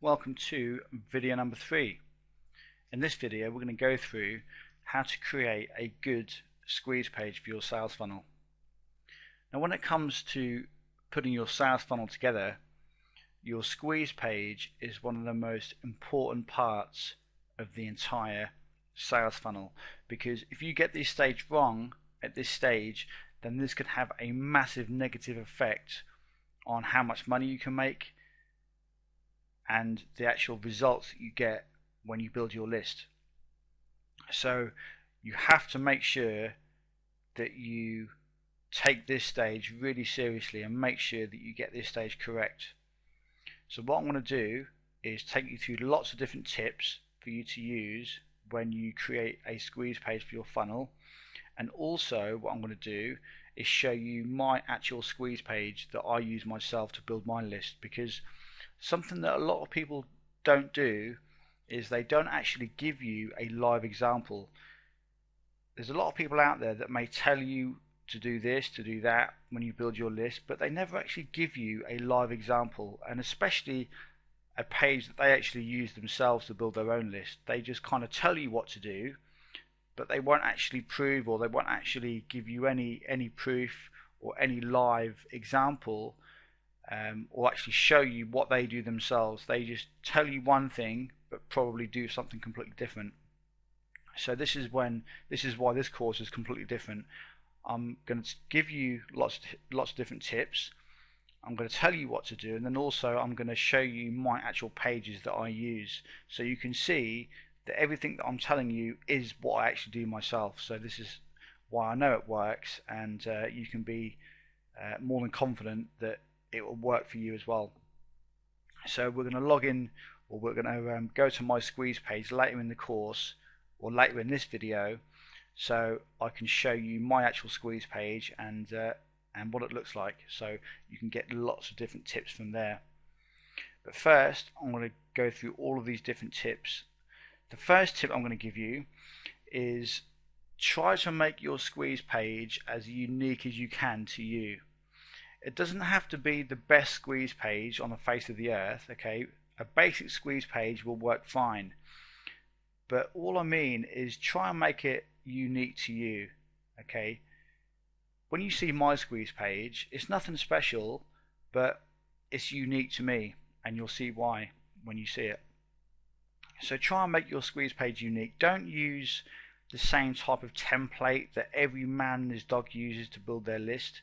Welcome to video number 3. In this video we're going to go through how to create a good squeeze page for your sales funnel. Now when it comes to putting your sales funnel together, your squeeze page is one of the most important parts of the entire sales funnel, because if you get this stage wrong at this stage, then this could have a massive negative effect on how much money you can make and the actual results that you get when you build your list. So you have to make sure that you take this stage really seriously and make sure that you get this stage correct. So what I'm going to do is take you through lots of different tips for you to use when you create a squeeze page for your funnel, and also what I'm going to do is show you my actual squeeze page that I use myself to build my list, because something that a lot of people don't do is they don't actually give you a live example. There's a lot of people out there that may tell you to do this, to do that when you build your list, but they never actually give you a live example, and especially a page that they actually use themselves to build their own list. They just kind of tell you what to do, but they won't actually prove, or they won't actually give you any proof or any live example, or actually show you what they do themselves. They just tell you one thing but probably do something completely different. So this is why this course is completely different. I'm going to give you lots of different tips. I'm going to tell you what to do, and then also I'm going to show you my actual pages that I use, so you can see that everything that I'm telling you is what I actually do myself. So this is why I know it works, and you can be more than confident that it will work for you as well. So we're going to log in, or we're going to go to my squeeze page later in the course, or later in this video, so I can show you my actual squeeze page and what it looks like, so you can get lots of different tips from there. But first I'm going to go through all of these different tips. The first tip I'm going to give you is try to make your squeeze page as unique as you can to you. It doesn't have to be the best squeeze page on the face of the earth, okay? A basic squeeze page will work fine. But all I mean is try and make it unique to you, okay? When you see my squeeze page, it's nothing special, but it's unique to me, and you'll see why when you see it. So try and make your squeeze page unique. Don't use the same type of template that every man and his dog uses to build their list.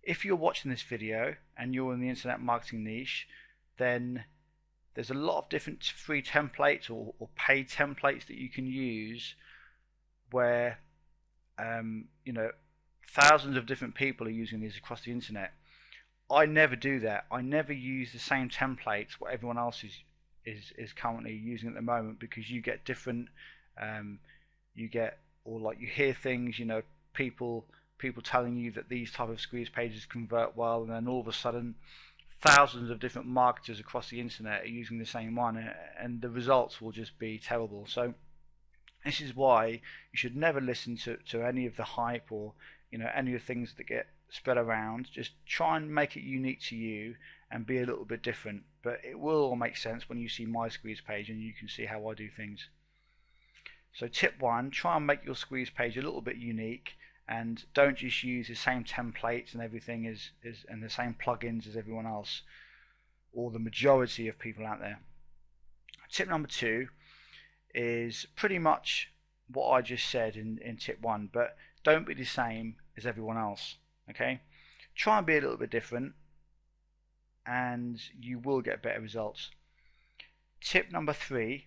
If you're watching this video and you're in the internet marketing niche, then there's a lot of different free templates or paid templates that you can use, where thousands of different people are using these across the internet. I never do that. I never use the same templates what everyone else is currently using at the moment, because you get different you hear things, people telling you that these type of squeeze pages convert well, and then all of a sudden thousands of different marketers across the internet are using the same one, and the results will just be terrible. So this is why you should never listen to any of the hype, or any of the things that get spread around. Just try and make it unique to you and be a little bit different, but it will all make sense when you see my squeeze page and you can see how I do things. So tip 1, try and make your squeeze page a little bit unique, and don't just use the same templates and everything and the same plugins as everyone else, or the majority of people out there. Tip number 2 is pretty much what I just said in tip 1, but don't be the same as everyone else, okay? Try and be a little bit different, and you will get better results. Tip number 3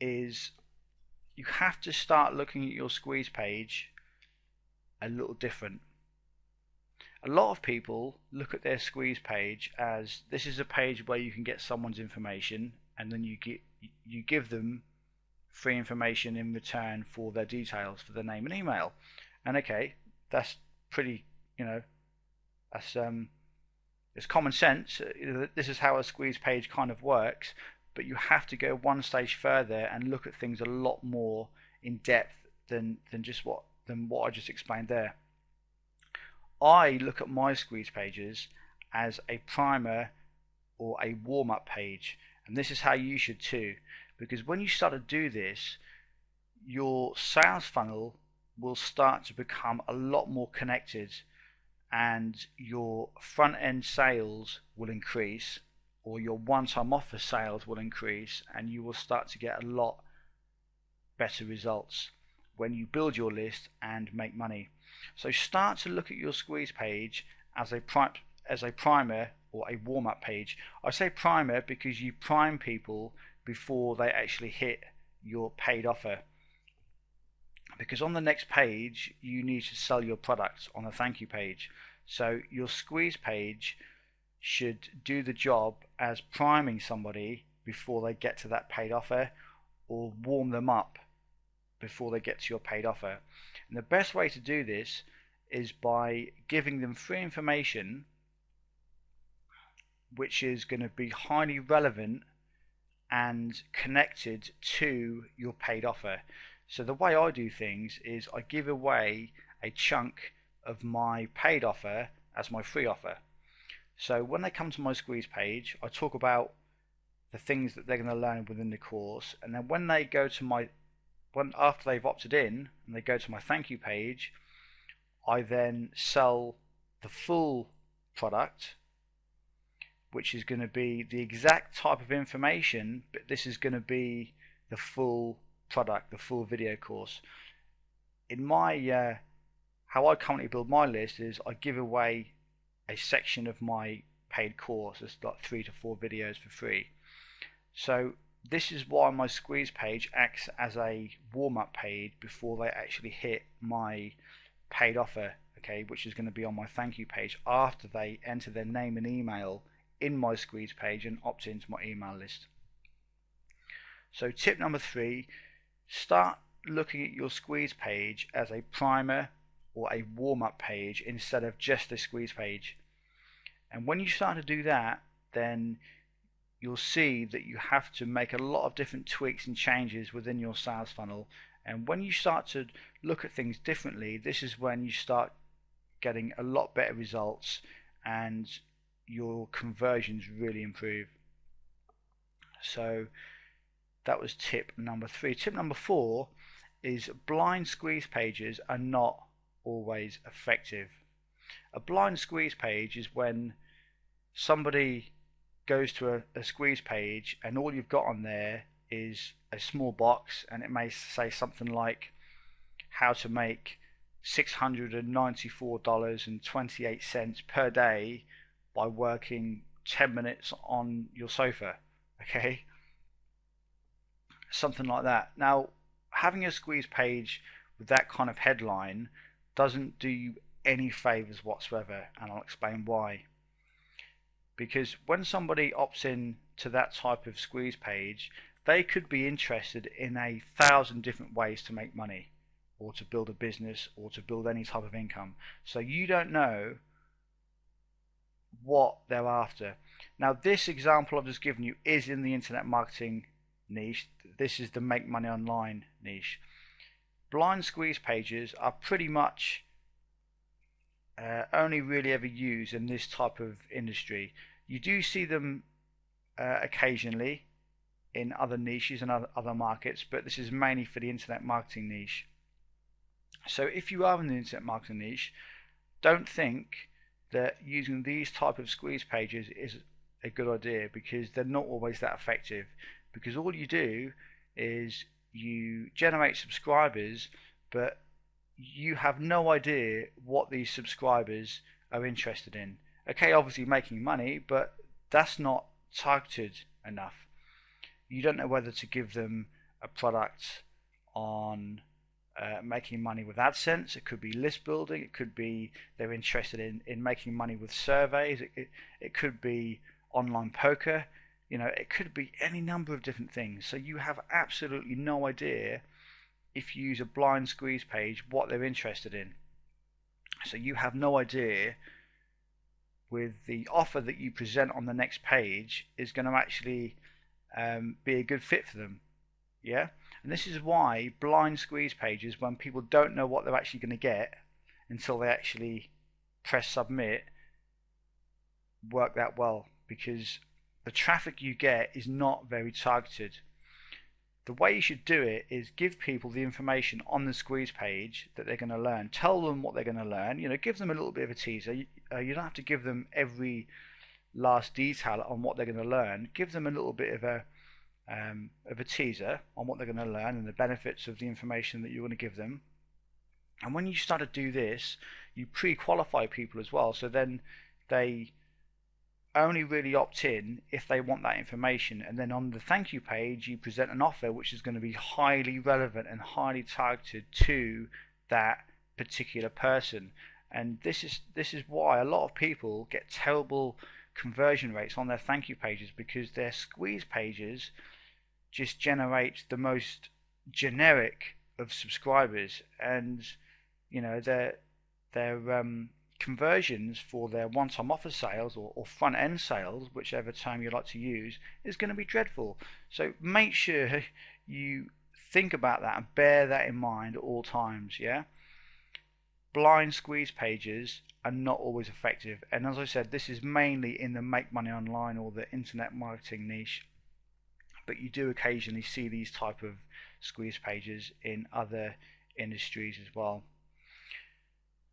is you have to start looking at your squeeze page a little different. A lot of people look at their squeeze page as this is a page where you can get someone's information, and then you give them free information in return for their details, for their name and email. And okay, that's pretty, that's it's common sense. This is how a squeeze page kind of works, but you have to go one stage further and look at things a lot more in depth than what I just explained there. I look at my squeeze pages as a primer or a warm-up page, And this is how you should too, because when you start to do this, your sales funnel will start to become a lot more connected, and your front end sales will increase, or your one-time offer sales will increase, and you will start to get a lot better results when you build your list and make money. So start to look at your squeeze page as a primer or a warm-up page. I say primer because you prime people before they actually hit your paid offer, because on the next page you need to sell your product on a thank you page. So your squeeze page should do the job as priming somebody before they get to that paid offer, or warm them up before they get to your paid offer. And the best way to do this is by giving them free information which is going to be highly relevant and connected to your paid offer. So the way I do things is I give away a chunk of my paid offer as my free offer. So when they come to my squeeze page, I talk about the things that they're going to learn within the course, and then when they go to after they've opted in and they go to my thank you page, I then sell the full product, which is going to be the exact type of information, but this is going to be the full product, the full video course. In my how I currently build my list is I give away a section of my paid course. It's like 3 to 4 videos for free. So this is why my squeeze page acts as a warm-up page before they actually hit my paid offer, okay, which is going to be on my thank you page after they enter their name and email in my squeeze page and opt into my email list. So tip number 3, start looking at your squeeze page as a primer or a warm-up page instead of just a squeeze page. And when you start to do that, then you'll see that you have to make a lot of different tweaks and changes within your sales funnel. And when you start to look at things differently, this is when you start getting a lot better results and your conversions really improve. So that was tip number 3. Tip number 4 is blind squeeze pages are not always effective. A blind squeeze page is when somebody goes to a squeeze page and all you've got on there is a small box, and it may say something like how to make $694.28 per day by working 10 minutes on your sofa, okay, something like that. Now, having a squeeze page with that kind of headline doesn't do you any favors whatsoever, and I'll explain why. Because when somebody opts in to that type of squeeze page, they could be interested in 1,000 different ways to make money, or to build a business, or to build any type of income. So you don't know what they're after. Now, this example I've just given you is in the internet marketing niche. This is the make money online niche. Blind squeeze pages are pretty much only really ever used in this type of industry. You do see them occasionally in other niches and other markets, but this is mainly for the internet marketing niche. So if you are in the internet marketing niche, don't think that using these type of squeeze pages is a good idea, because they're not always that effective. Because all you do is you generate subscribers, but you have no idea what these subscribers are interested in. Okay, obviously making money, but that's not targeted enough. You don't know whether to give them a product on making money with AdSense. It could be list building. It could be they're interested in making money with surveys. It could be online poker. You know, it could be any number of different things. So you have absolutely no idea, if you use a blind squeeze page, what they're interested in. So you have no idea with the offer that you present on the next page is going to actually be a good fit for them. Yeah, and this is why blind squeeze pages, when people don't know what they're actually going to get until they actually press submit, work that well, because the traffic you get is not very targeted. The way you should do it is give people the information on the squeeze page that they're going to learn. Tell them what they're going to learn. Give them a little bit of a teaser. You don't have to give them every last detail on what they're going to learn. Give them a little bit of a teaser on what they're going to learn and the benefits of the information that you're going to give them. And when you start to do this, you pre-qualify people as well. So then they only really opt in if they want that information, and then on the thank you page you present an offer which is going to be highly relevant and highly targeted to that particular person. And this is why a lot of people get terrible conversion rates on their thank you pages, because their squeeze pages just generate the most generic of subscribers, and their conversions for their one-time offer sales or front-end sales, whichever term you like to use, is going to be dreadful. So make sure you think about that and bear that in mind at all times. Yeah, blind squeeze pages are not always effective, and as I said, this is mainly in the make money online or the internet marketing niche, but you do occasionally see these type of squeeze pages in other industries as well.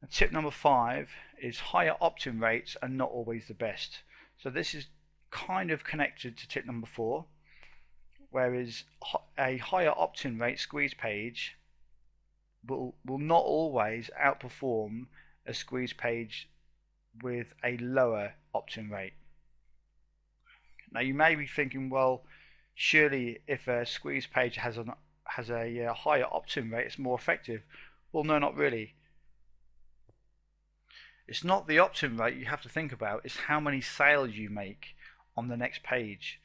And tip number 5 is higher opt-in rates are not always the best. So this is kind of connected to tip number 4, whereas a higher opt-in rate squeeze page will not always outperform a squeeze page with a lower opt-in rate. Now you may be thinking, well, surely if a squeeze page has a higher opt-in rate, it's more effective. Well, no, not really. It's not the opt-in rate you have to think about, it's how many sales you make on the next page.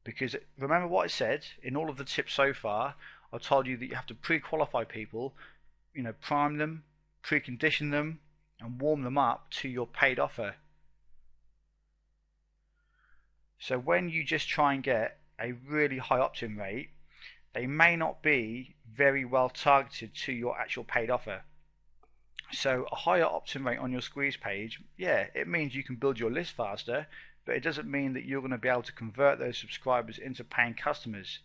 Because remember what I said in all of the tips so far, I told you that you have to pre-qualify people, prime them, precondition them, and warm them up to your paid offer. So when you just try and get a really high opt-in rate, they may not be very well targeted to your actual paid offer. So a higher opt-in rate on your squeeze page, yeah, it means you can build your list faster, but it doesn't mean that you're going to be able to convert those subscribers into paying customers.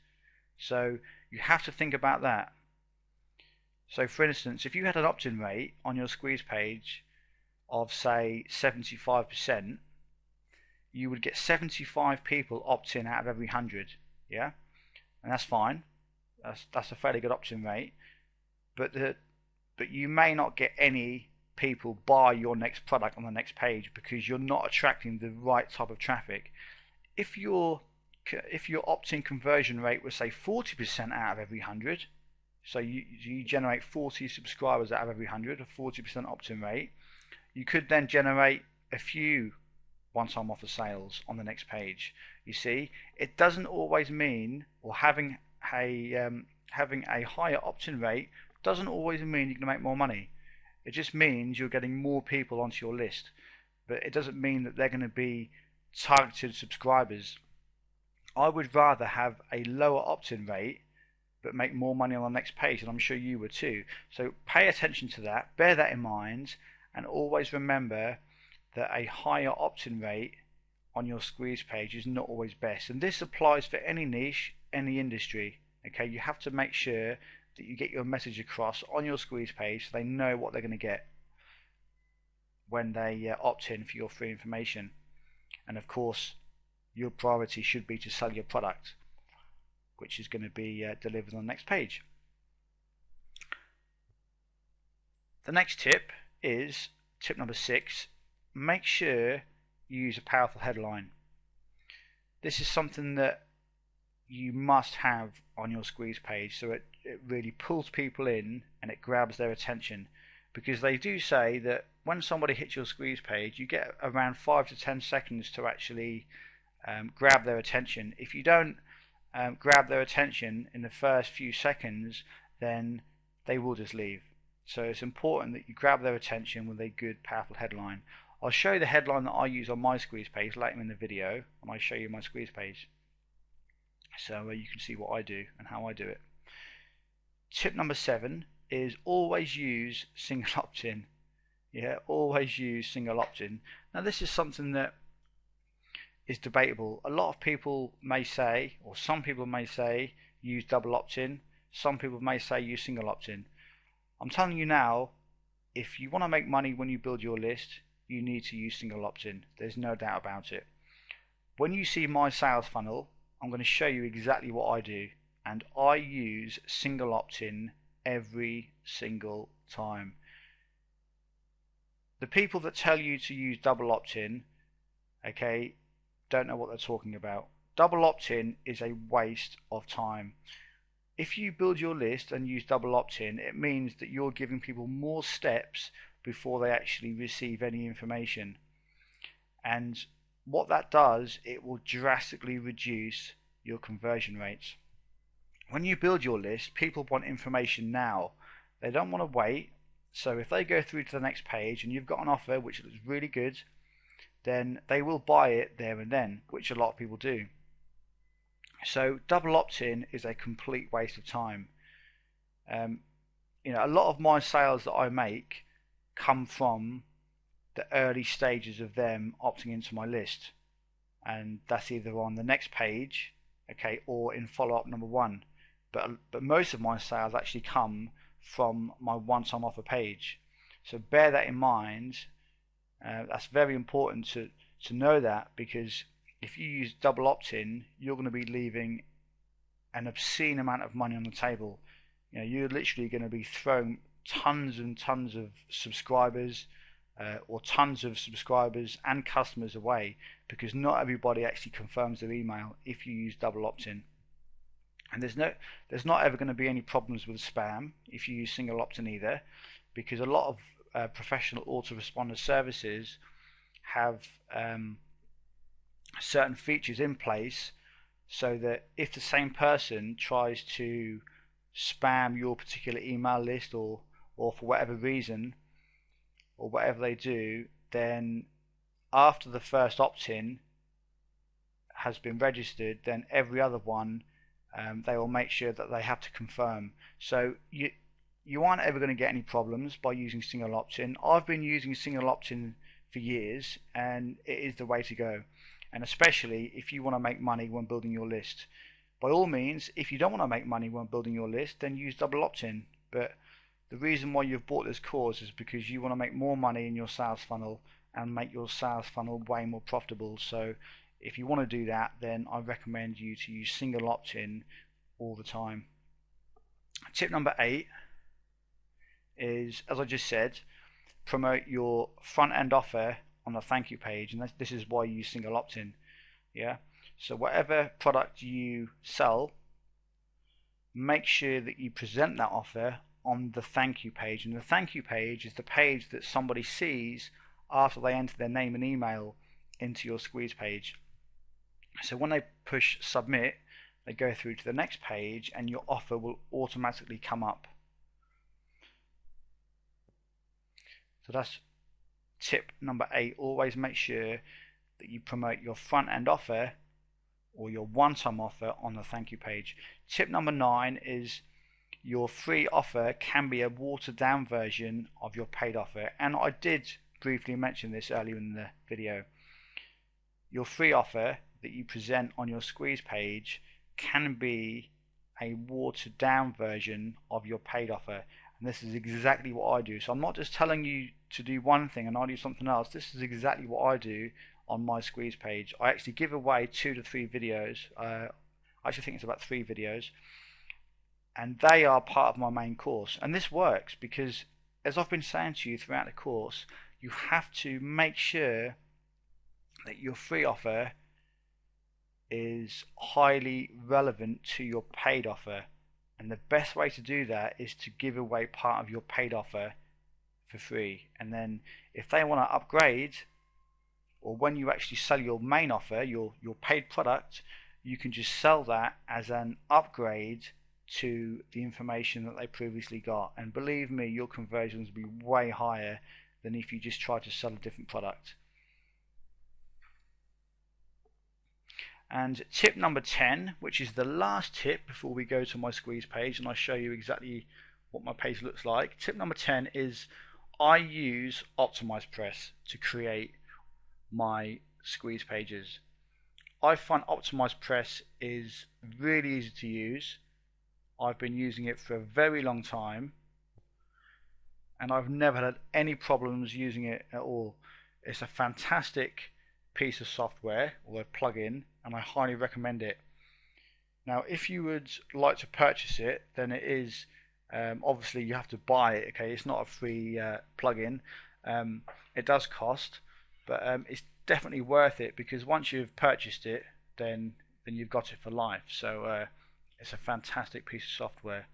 So you have to think about that. So for instance, if you had an opt-in rate on your squeeze page of say 75%, you would get 75 people opt in out of every 100, yeah, and that's fine. That's a fairly good opt-in rate, but you may not get any people buy your next product on the next page because you're not attracting the right type of traffic. If your opt-in conversion rate was say 40% out of every 100, so you generate 40 subscribers out of every 100, a 40% opt-in rate, you could then generate a few one-time offer sales on the next page. You see, it doesn't always mean, or having a higher opt-in rate doesn't always mean you're going to make more money. It just means you're getting more people onto your list, but it doesn't mean that they're going to be targeted subscribers. I would rather have a lower opt-in rate but make more money on the next page, and I'm sure you would too. So pay attention to that, bear that in mind, and always remember that a higher opt-in rate on your squeeze page is not always best, and this applies for any niche, any industry. Okay, you have to make sure that you get your message across on your squeeze page so they know what they're going to get when they opt in for your free information. And of course, your priority should be to sell your product, which is going to be delivered on the next page. The next tip is tip number 6. Make sure you use a powerful headline. This is something that you must have on your squeeze page, so it really pulls people in and it grabs their attention, because they do say that when somebody hits your squeeze page, you get around 5 to 10 seconds to actually grab their attention. If you don't grab their attention in the first few seconds, then they will just leave. So it's important that you grab their attention with a good, powerful headline. I'll show you the headline that I use on my squeeze page later in the video, and I show you my squeeze page, so you can see what I do and how I do it. Tip number 7 is always use single opt-in. Yeah, always use single opt-in. Now this is something that is debatable. A lot of people may say, or some people may say, use double opt-in. Some people may say use single opt-in. I'm telling you now, if you want to make money when you build your list, you need to use single opt-in. There's no doubt about it. When you see my sales funnel, I'm going to show you exactly what I do, and I use single opt-in every single time. The people that tell you to use double opt-in, okay, don't know what they're talking about. Double opt-in is a waste of time. If you build your list and use double opt-in, it means that you're giving people more steps before they actually receive any information. And what that does, it will drastically reduce your conversion rates. When you build your list, people want information now. They don't want to wait. So if they go through to the next page and you've got an offer which looks really good, then they will buy it there and then, which a lot of people do. So double opt-in is a complete waste of time. A lot of my sales that I make come from the early stages of them opting into my list, and that's either on the next page, okay, or in follow-up number 1. But most of my sales actually come from my one-time offer page. So bear that in mind. That's very important to know that, because if you use double opt-in, you're going to be leaving an obscene amount of money on the table. You're literally going to be throwing tons and tons of subscribers, or tons of subscribers and customers away, because not everybody actually confirms their email if you use double opt-in. And there's not ever going to be any problems with spam if you use single opt-in either, because a lot of professional autoresponder services have certain features in place so that if the same person tries to spam your particular email list, or for whatever reason, or whatever they do, then after the first opt-in has been registered, then every other one, they will make sure that they have to confirm. So you aren't ever going to get any problems by using single opt-in. I've been using single opt-in for years, and it is the way to go. And especially if you want to make money when building your list. By all means, if you don't want to make money when building your list, then use double opt-in. But the reason why you've bought this course is because you want to make more money in your sales funnel and make your sales funnel way more profitable. So if you want to do that, then I recommend you to use single opt-in all the time. Tip number 8 is, as I just said, promote your front end offer on the thank you page, and this is why you use single opt-in. So whatever product you sell, make sure that you present that offer on the thank you page, and the thank you page is the page that somebody sees after they enter their name and email into your squeeze page. So when they push submit, they go through to the next page and your offer will automatically come up. So that's tip number 8. Always make sure that you promote your front end offer or your one-time offer on the thank you page. Tip number 9 is your free offer can be a watered down version of your paid offer, and I did briefly mention this earlier in the video. Your free offer that you present on your squeeze page can be a watered down version of your paid offer, and this is exactly what I do. So I'm not just telling you to do one thing and I do something else. This is exactly what I do on my squeeze page. I actually give away 2 to 3 videos. I actually think it's about 3 videos, and they are part of my main course. And this works because, as I've been saying to you throughout the course, you have to make sure that your free offer is highly relevant to your paid offer, and the best way to do that is to give away part of your paid offer for free. And then if they want to upgrade, or when you actually sell your main offer, your paid product, you can just sell that as an upgrade to the information that they previously got, and believe me, your conversions will be way higher than if you just try to sell a different product. And tip number 10, which is the last tip before we go to my squeeze page and I show you exactly what my page looks like. Tip number 10 is I use Optimize Press to create my squeeze pages. I find Optimized Press is really easy to use. I've been using it for a very long time and I've never had any problems using it at all. It's a fantastic piece of software or a plugin, and I highly recommend it. Now if you would like to purchase it, then it is obviously you have to buy it. Okay, it's not a free plugin. It does cost, but it's definitely worth it, because once you've purchased it, then you've got it for life. So it's a fantastic piece of software.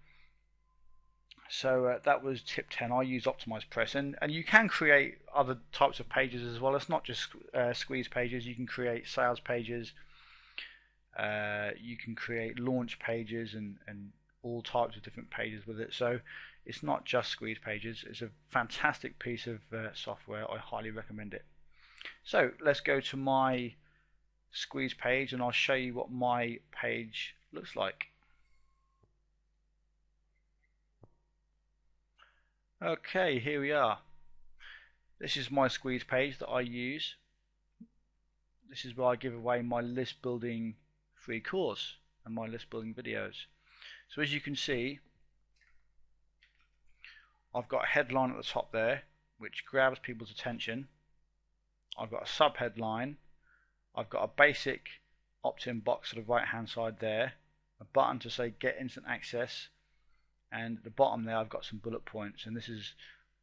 So that was tip 10. I use Optimized Press, and you can create other types of pages as well. It's not just squeeze pages. You can create sales pages, you can create launch pages, and all types of different pages with it. So it's not just squeeze pages. It's a fantastic piece of software. I highly recommend it. So let's go to my squeeze page and I'll show you what my page looks like. Okay, here we are. This is my squeeze page that I use. This is where I give away my list building free course and my list building videos. So as you can see, I've got a headline at the top there which grabs people's attention. I've got a sub headline. I've got a basic opt-in box to the right hand side there, a button to say get instant access, and at the bottom there I've got some bullet points, and this is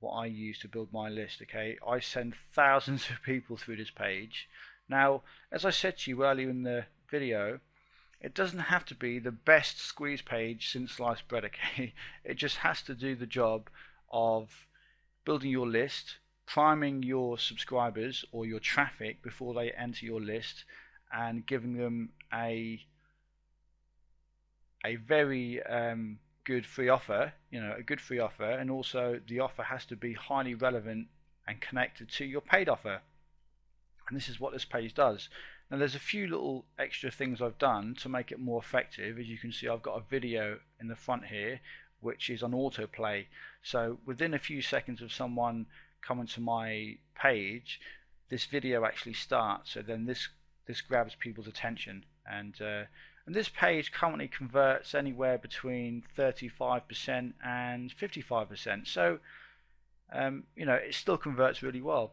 what I use to build my list. Okay, I send thousands of people through this page. Now, as I said to you earlier in the video, it doesn't have to be the best squeeze page since sliced bread. Okay, it just has to do the job of building your list, priming your subscribers or your traffic before they enter your list, and giving them a very good free offer, a good free offer, and also the offer has to be highly relevant and connected to your paid offer. And this is what this page does. Now there's a few little extra things I've done to make it more effective. As you can see, I've got a video in the front here which is on autoplay, so within a few seconds of someone coming to my page, this video actually starts. So then this grabs people's attention, and this page currently converts anywhere between 35% and 55%. So it still converts really well.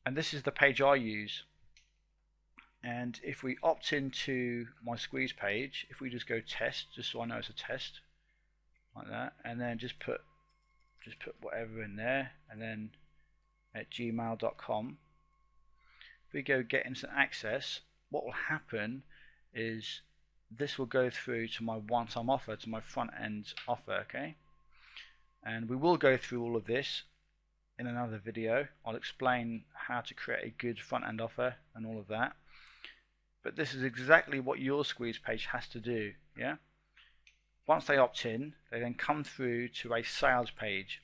And this is the page I use. And if we opt into my squeeze page, if we just go test, just so I know it's a test, like that, and then just put whatever in there, and then at gmail.com, if we go get instant access, what will happen is this will go through to my one-time offer, to my front end offer. Okay, and we will go through all of this in another video. I'll explain how to create a good front end offer and all of that, but this is exactly what your squeeze page has to do. Yeah, once they opt in, they then come through to a sales page,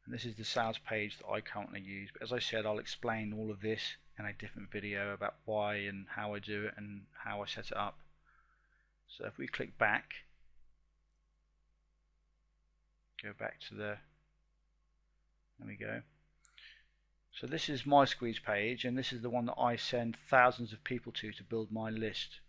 and this is the sales page that I currently use. But as I said, I'll explain all of this in a different video about why and how I do it and how I set it up. So if we click back, go back to there we go. So this is my squeeze page, and this is the one that I send thousands of people to build my list.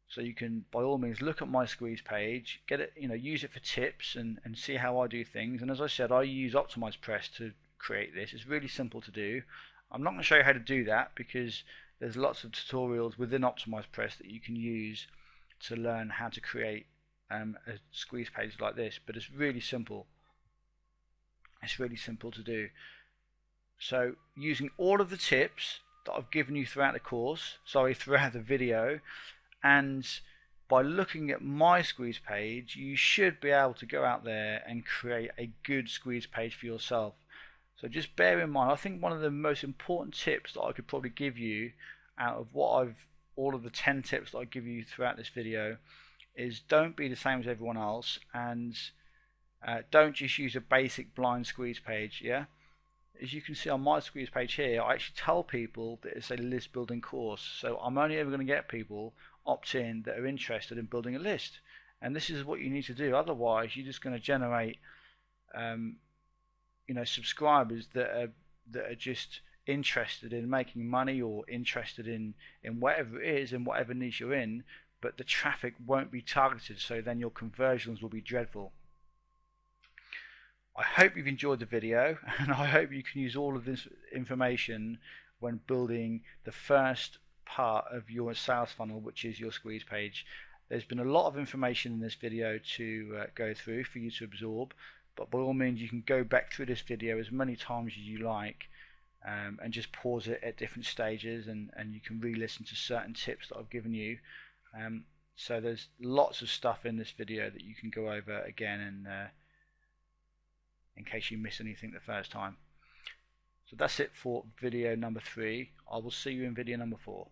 So you can by all means look at my squeeze page, get it, use it for tips and see how I do things. And as I said, I use Optimized Press to create this. It's really simple to do. I'm not going to show you how to do that because there's lots of tutorials within Optimized Press that you can use to learn how to create a squeeze page like this, but it's really simple. It's really simple to do. So using all of the tips that I've given you throughout the course, throughout the video, and by looking at my squeeze page, you should be able to go out there and create a good squeeze page for yourself. So just bear in mind, I think one of the most important tips that I could probably give you out of all of the 10 tips that I give you throughout this video is don't be the same as everyone else, and don't just use a basic blind squeeze page. Yeah, as you can see on my squeeze page here, I actually tell people that it's a list building course, so I'm only ever going to get people opt in that are interested in building a list, and this is what you need to do. Otherwise you're just going to generate subscribers that are just interested in making money or interested in whatever it is, in whatever niche you're in, but the traffic won't be targeted, so then your conversions will be dreadful. I hope you've enjoyed the video, and I hope you can use all of this information when building the first part of your sales funnel, which is your squeeze page. There's been a lot of information in this video to go through for you to absorb, but by all means you can go back through this video as many times as you like, and just pause it at different stages, and you can re-listen to certain tips that I've given you. So there's lots of stuff in this video that you can go over again, and in case you miss anything the first time. So that's it for video number 3. I will see you in video number 4.